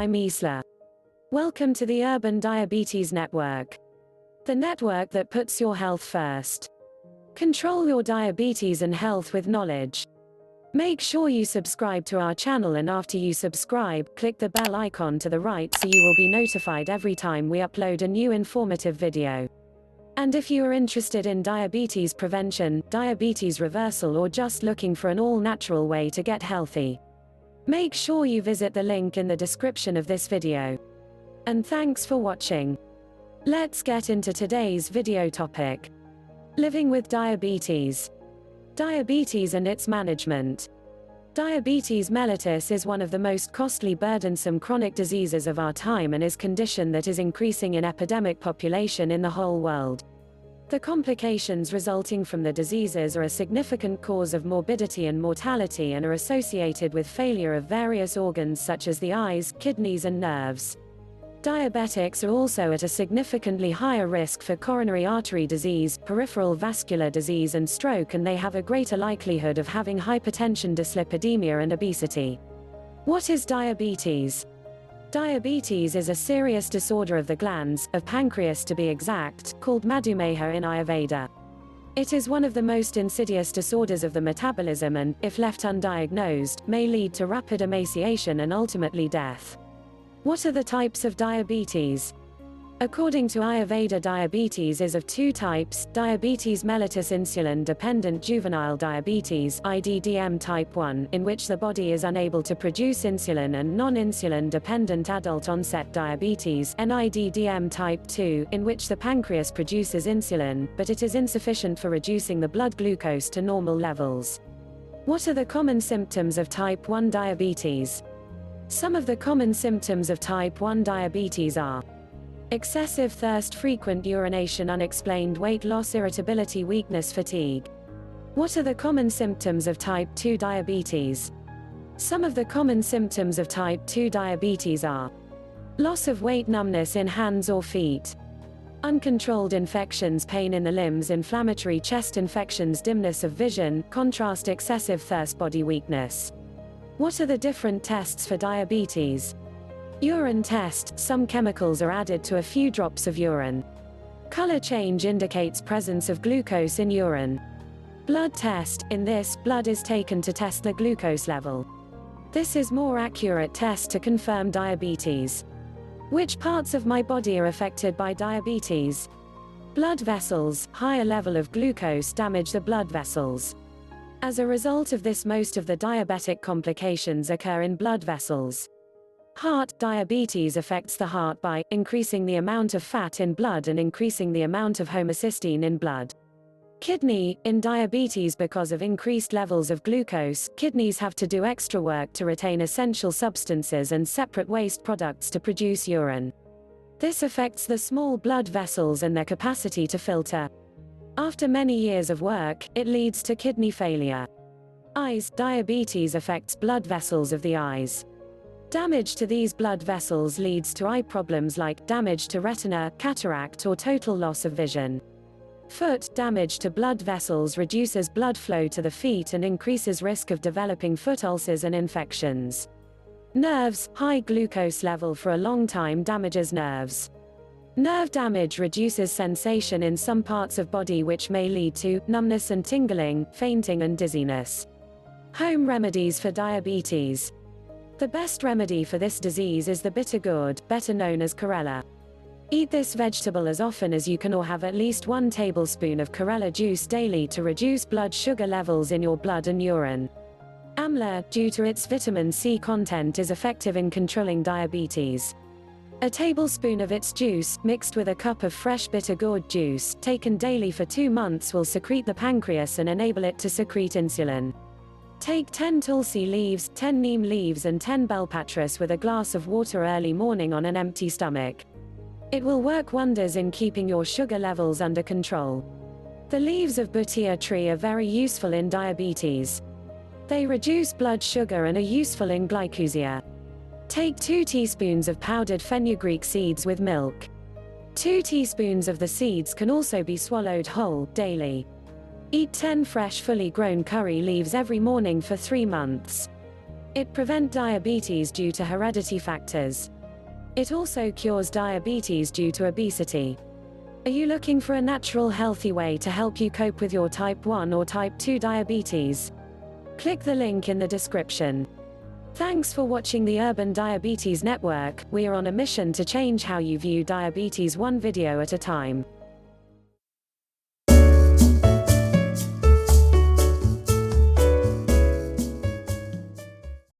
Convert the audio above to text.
I'm Isla. Welcome to the Urban Diabetes Network. The network that puts your health first. Control your diabetes and health with knowledge. Make sure you subscribe to our channel, and after you subscribe, click the bell icon to the right so you will be notified every time we upload a new informative video. And if you are interested in diabetes prevention, diabetes reversal, or just looking for an all-natural way to get healthy, make sure you visit the link in the description of this video. And thanks for watching. Let's get into today's video topic. Living with diabetes. Diabetes and its management. Diabetes mellitus is one of the most costly, burdensome chronic diseases of our time, and is a condition that is increasing in epidemic population in the whole world. The complications resulting from the diseases are a significant cause of morbidity and mortality, and are associated with failure of various organs such as the eyes, kidneys, and nerves. Diabetics are also at a significantly higher risk for coronary artery disease, peripheral vascular disease, and stroke, and they have a greater likelihood of having hypertension, dyslipidemia, and obesity. What is diabetes? Diabetes is a serious disorder of the glands, of pancreas to be exact, called madhumeha in Ayurveda. It is one of the most insidious disorders of the metabolism and, if left undiagnosed, may lead to rapid emaciation and ultimately death. What are the types of diabetes? According to Ayurveda, diabetes is of two types: diabetes mellitus, insulin-dependent juvenile diabetes (IDDM type 1), in which the body is unable to produce insulin, and non-insulin dependent adult-onset diabetes (NIDDM type 2), in which the pancreas produces insulin, but it is insufficient for reducing the blood glucose to normal levels. What are the common symptoms of type 1 diabetes? Some of the common symptoms of type 1 diabetes are excessive thirst, frequent urination, unexplained weight loss, irritability, weakness, fatigue. What are the common symptoms of type 2 diabetes? Some of the common symptoms of type 2 diabetes are loss of weight, numbness in hands or feet, uncontrolled infections, pain in the limbs, inflammatory chest infections, dimness of vision, contrast, excessive thirst, body weakness. What are the different tests for diabetes? Urine test. Some chemicals are added to a few drops of urine. Color change indicates presence of glucose in urine. Blood test. In this, blood is taken to test the glucose level. This is more accurate test to confirm diabetes. Which parts of my body are affected by diabetes? Blood vessels. Higher level of glucose damage the blood vessels. As a result of this, most of the diabetic complications occur in blood vessels. Heart. Diabetes affects the heart by increasing the amount of fat in blood and increasing the amount of homocysteine in blood. Kidney. In diabetes, because of increased levels of glucose, kidneys have to do extra work to retain essential substances and separate waste products to produce urine. This affects the small blood vessels and their capacity to filter. After many years of work, it leads to kidney failure. Eyes. Diabetes affects blood vessels of the eyes. Damage to these blood vessels leads to eye problems like damage to retina, cataract, or total loss of vision. Foot. Damage to blood vessels reduces blood flow to the feet and increases risk of developing foot ulcers and infections. Nerves. High glucose level for a long time damages nerves. Nerve damage reduces sensation in some parts of body, which may lead to numbness and tingling, fainting, and dizziness. Home remedies for diabetes. The best remedy for this disease is the bitter gourd, better known as chlorella. Eat this vegetable as often as you can, or have at least 1 tablespoon of chlorella juice daily to reduce blood sugar levels in your blood and urine. Amla, due to its vitamin C content, is effective in controlling diabetes. A tablespoon of its juice, mixed with a cup of fresh bitter gourd juice, taken daily for 2 months, will secrete the pancreas and enable it to secrete insulin. Take 10 tulsi leaves, 10 neem leaves, and 10 bellpatras with a glass of water early morning on an empty stomach. It will work wonders in keeping your sugar levels under control. The leaves of butia tree are very useful in diabetes. They reduce blood sugar and are useful in glycosia. Take 2 teaspoons of powdered fenugreek seeds with milk. 2 teaspoons of the seeds can also be swallowed whole, daily. Eat 10 fresh fully grown curry leaves every morning for 3 months. It prevents diabetes due to heredity factors. It also cures diabetes due to obesity. Are you looking for a natural, healthy way to help you cope with your type 1 or type 2 diabetes? Click the link in the description. Thanks for watching the Urban Diabetes Network. We are on a mission to change how you view diabetes, one video at a time.